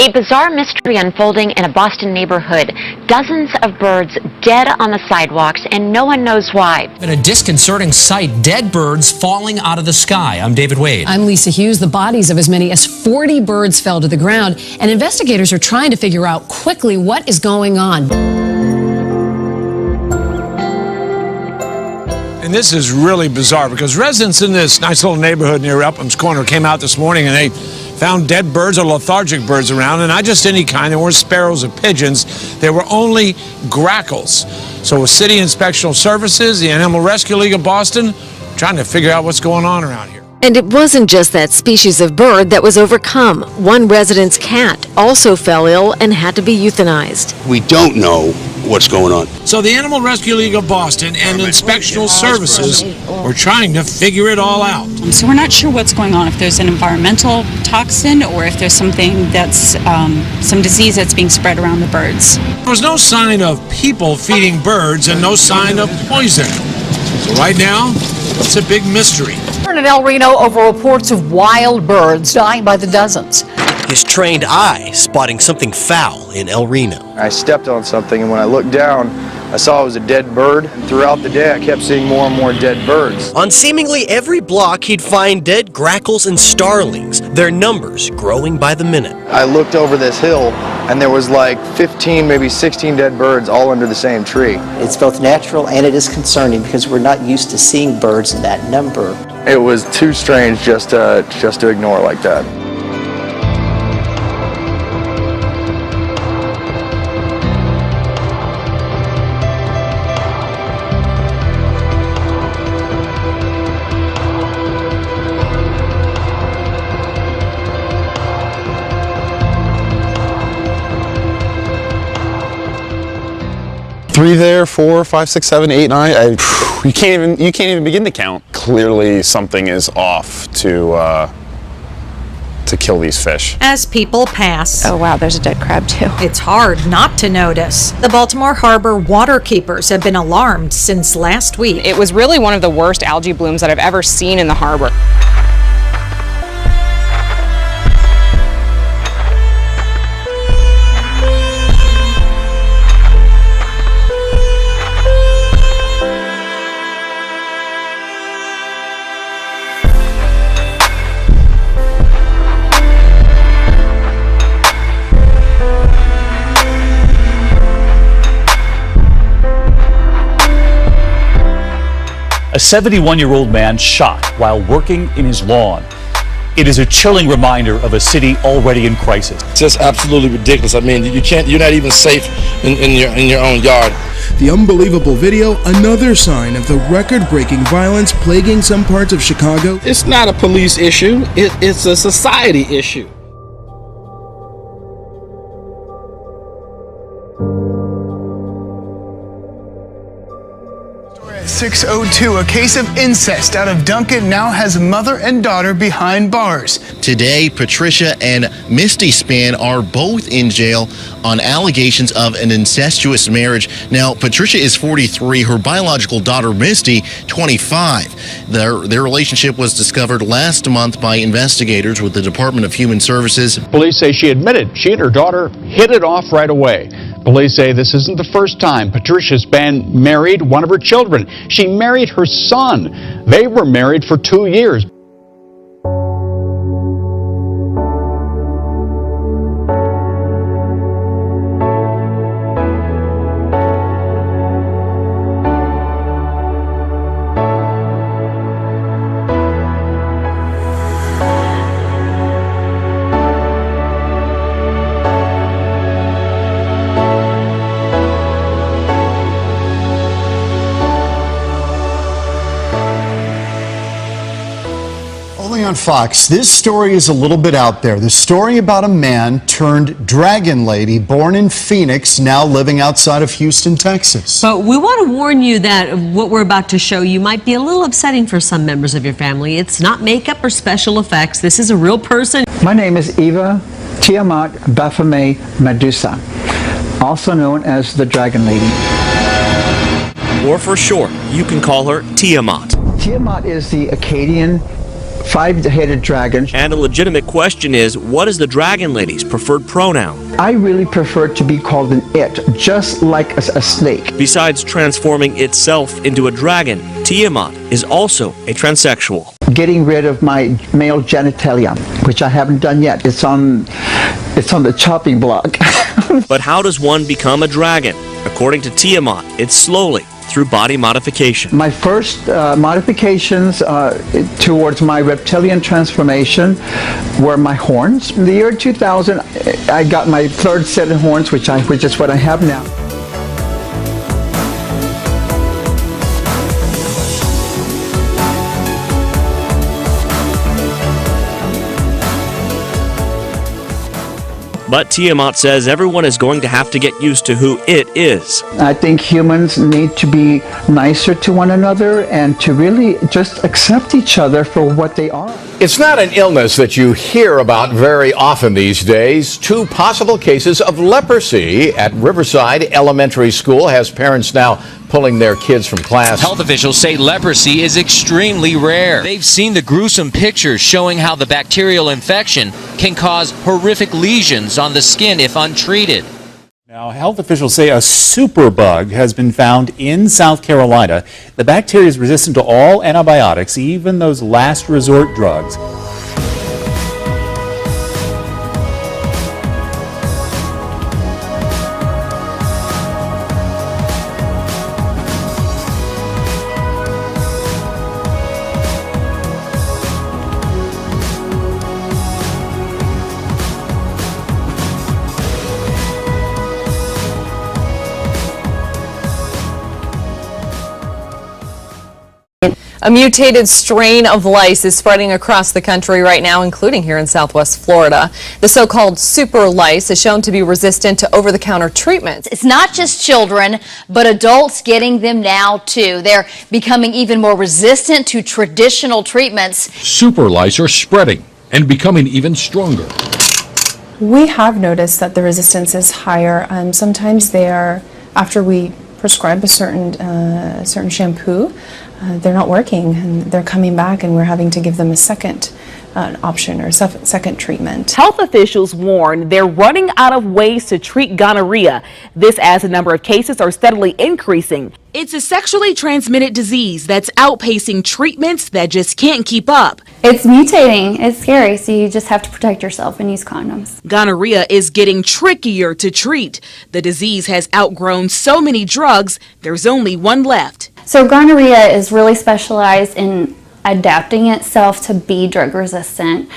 A bizarre mystery unfolding in a Boston neighborhood. Dozens of birds dead on the sidewalks, and no one knows why. In a disconcerting sight, dead birds falling out of the sky. I'm David Wade. I'm Lisa Hughes. The bodies of as many as 40 birds fell to the ground, and investigators are trying to figure out quickly what is going on. And this is really bizarre because residents in this nice little neighborhood near Upham's Corner came out this morning and they found dead birds or lethargic birds around, and not just any kind. There weren't sparrows or pigeons. There were only grackles. So with City Inspectional Services, the Animal Rescue League of Boston, trying to figure out what's going on around here. And it wasn't just that species of bird that was overcome. One resident's cat also fell ill and had to be euthanized. We don't know what's going on. So the Animal Rescue League of Boston and Inspectional Services were trying to figure it all out. So we're not sure what's going on, if there's an environmental toxin or if there's something that's some disease that's being spread around the birds. There was no sign of people feeding birds and no sign of poison. So right now, it's a big mystery. In El Reno over reports of wild birds dying by the dozens. His trained eye spotting something foul in El Reno. I stepped on something, and when I looked down, I saw it was a dead bird. And throughout the day, I kept seeing more and more dead birds. On seemingly every block, he'd find dead grackles and starlings, their numbers growing by the minute. I looked over this hill, and there was like 15, maybe 16 dead birds all under the same tree. It's both natural and it is concerning because we're not used to seeing birds in that number. It was too strange just to ignore like that. Three there, 4, 5, 6, 7, 8, 9. You can't even begin to count. Clearly, something is off to kill these fish. As people pass. Oh wow, there's a dead crab too. It's hard not to notice. The Baltimore Harbor waterkeepers have been alarmed since last week. It was really one of the worst algae blooms that I've ever seen in the harbor. A 71-year-old man shot while working in his lawn. It is a chilling reminder of a city already in crisis. It's just absolutely ridiculous. I mean, you're not even safe in your own yard. The unbelievable video, another sign of the record-breaking violence plaguing some parts of Chicago. It's not a police issue, it's a society issue. At 6:02, a case of incest out of Duncan now has mother and daughter behind bars. Today, Patricia and Misty Spann are both in jail on allegations of an incestuous marriage. Now, Patricia is 43, her biological daughter, Misty, 25. Their relationship was discovered last month by investigators with the Department of Human Services. Police say she admitted she and her daughter hit it off right away. Police say this isn't the first time Patricia Spann married one of her children. She married her son. They were married for 2 years. On Fox, this story is a little bit out there. The story about a man turned dragon lady born in Phoenix, now living outside of Houston, Texas. But we want to warn you that what we're about to show you might be a little upsetting for some members of your family. It's not makeup or special effects. This is a real person. My name is Eva Tiamat Baphomet Medusa, also known as the Dragon Lady. Or for short, you can call her Tiamat. Tiamat is the Akkadian 5-headed dragon. And a legitimate question is, what is the dragon lady's preferred pronoun? I really prefer to be called an it, just like a snake. Besides transforming itself into a dragon, Tiamat is also a transsexual. Getting rid of my male genitalia, which I haven't done yet. It's on the chopping block. But how does one become a dragon? According to Tiamat, it's slowly, through body modification. My first modifications towards my reptilian transformation were my horns. In the year 2000, I got my third set of horns, which is what I have now. But Tiamat says everyone is going to have to get used to who it is. I think humans need to be nicer to one another and to really just accept each other for what they are. It's not an illness that you hear about very often these days. 2 possible cases of leprosy at Riverside Elementary School has parents now pulling their kids from class. Health officials say leprosy is extremely rare. They've seen the gruesome pictures showing how the bacterial infection can cause horrific lesions on the skin if untreated. Now, health officials say a superbug has been found in South Carolina. The bacteria is resistant to all antibiotics, even those last resort drugs. A mutated strain of lice is spreading across the country right now, including here in Southwest Florida. The so-called super lice is shown to be resistant to over-the-counter treatments. It's not just children, but adults getting them now too. They're becoming even more resistant to traditional treatments. Super lice are spreading and becoming even stronger. We have noticed that the resistance is higher. Sometimes they are, after we prescribe a certain shampoo, they're not working and they're coming back, and we're having to give them a second option or second treatment. Health officials warn they're running out of ways to treat gonorrhea. This as the number of cases are steadily increasing. It's a sexually transmitted disease that's outpacing treatments that just can't keep up. It's mutating. It's scary, so you just have to protect yourself and use condoms. Gonorrhea is getting trickier to treat. The disease has outgrown so many drugs, there's only one left. So gonorrhea is really specialized in adapting itself to be drug resistant.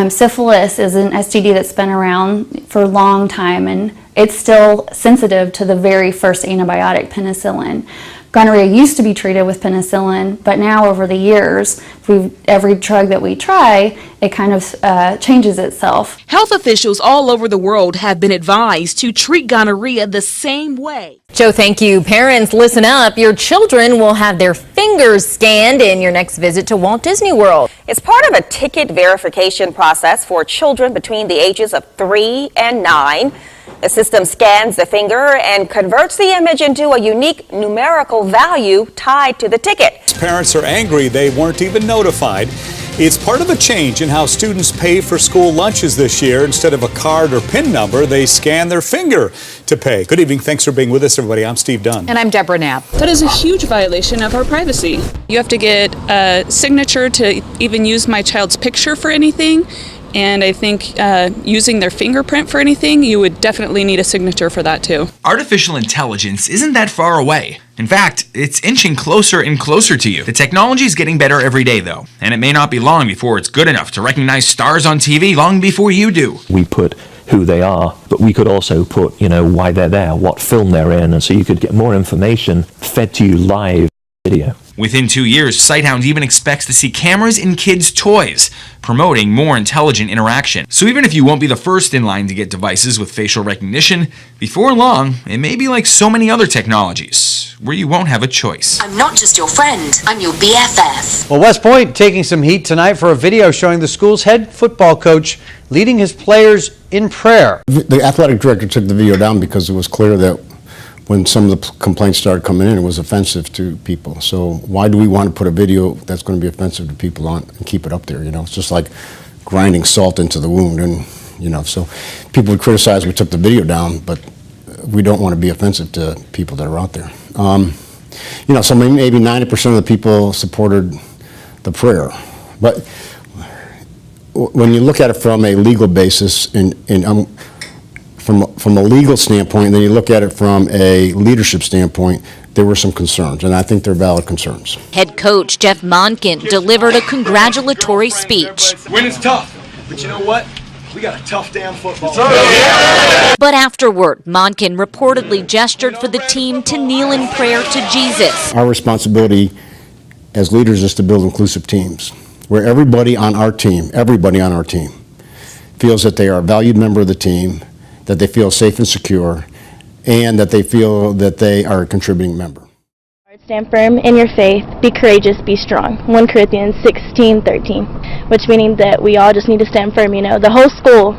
Syphilis is an STD that's been around for a long time, and it's still sensitive to the very first antibiotic, penicillin. Gonorrhea used to be treated with penicillin, but now over the years, every drug that we try, it kind of changes itself. Health officials all over the world have been advised to treat gonorrhea the same way. Joe, thank you. Parents, listen up. Your children will have their fingers scanned in your next visit to Walt Disney World. It's part of a ticket verification process for children between the ages of 3 and 9. The system scans the finger and converts the image into a unique numerical value tied to the ticket. Parents are angry they weren't even notified. It's part of a change in how students pay for school lunches this year. Instead of a card or PIN number, they scan their finger to pay. Good evening. Thanks for being with us, everybody. I'm Steve Dunn. And I'm Deborah Knapp. That is a huge violation of our privacy. You have to get a signature to even use my child's picture for anything. And I think using their fingerprint for anything, you would definitely need a signature for that too. Artificial intelligence isn't that far away. In fact, it's inching closer and closer to you. The technology is getting better every day though, and it may not be long before it's good enough to recognize stars on TV long before you do. We put who they are, but we could also put, why they're there, what film they're in, and so you could get more information fed to you live video. Within 2 years, Sighthound even expects to see cameras in kids' toys, promoting more intelligent interaction. So even if you won't be the first in line to get devices with facial recognition, before long, it may be like so many other technologies, where you won't have a choice. I'm not just your friend, I'm your BFF. Well, West Point taking some heat tonight for a video showing the school's head football coach leading his players in prayer. The athletic director took the video down because it was clear that when some of the complaints started coming in, it was offensive to people. So why do we want to put a video that's going to be offensive to people on and keep it up there? You know, it's just like grinding salt into the wound, and you know, so people would criticize we took the video down, but we don't want to be offensive to people that are out there. You know, so maybe 90% of the people supported the prayer, but when you look at it from a legal basis, and from a legal standpoint, and then you look at it from a leadership standpoint, there were some concerns, and I think they're valid concerns. Head coach Jeff Monken delivered a congratulatory speech. Winning's tough, but you know what? We got a tough damn football. But afterward, Monken reportedly gestured for the team to kneel in prayer to Jesus. Our responsibility as leaders is to build inclusive teams, where everybody on our team feels that they are a valued member of the team, that they feel safe and secure, and that they feel that they are a contributing member. Stand firm in your faith, be courageous, be strong. 1 Corinthians 16:13, which meaning that we all just need to stand firm, you know. The whole school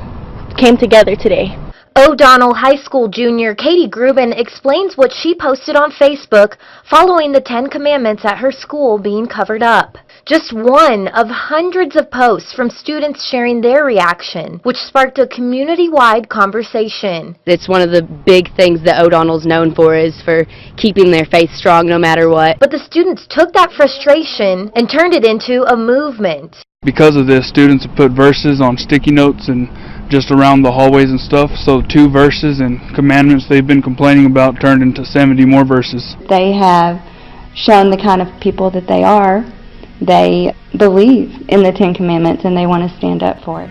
came together today. O'Donnell High School junior Katie Grubin explains what she posted on Facebook following the 10 Commandments at her school being covered up. Just one of hundreds of posts from students sharing their reaction, which sparked a community-wide conversation. It's one of the big things that O'Donnell's known for, is for keeping their faith strong no matter what. But the students took that frustration and turned it into a movement. Because of this, students have put verses on sticky notes and just around the hallways and stuff, so 2 verses and commandments they've been complaining about turned into 70 more verses. They have shown the kind of people that they are. They believe in the 10 Commandments and they want to stand up for it.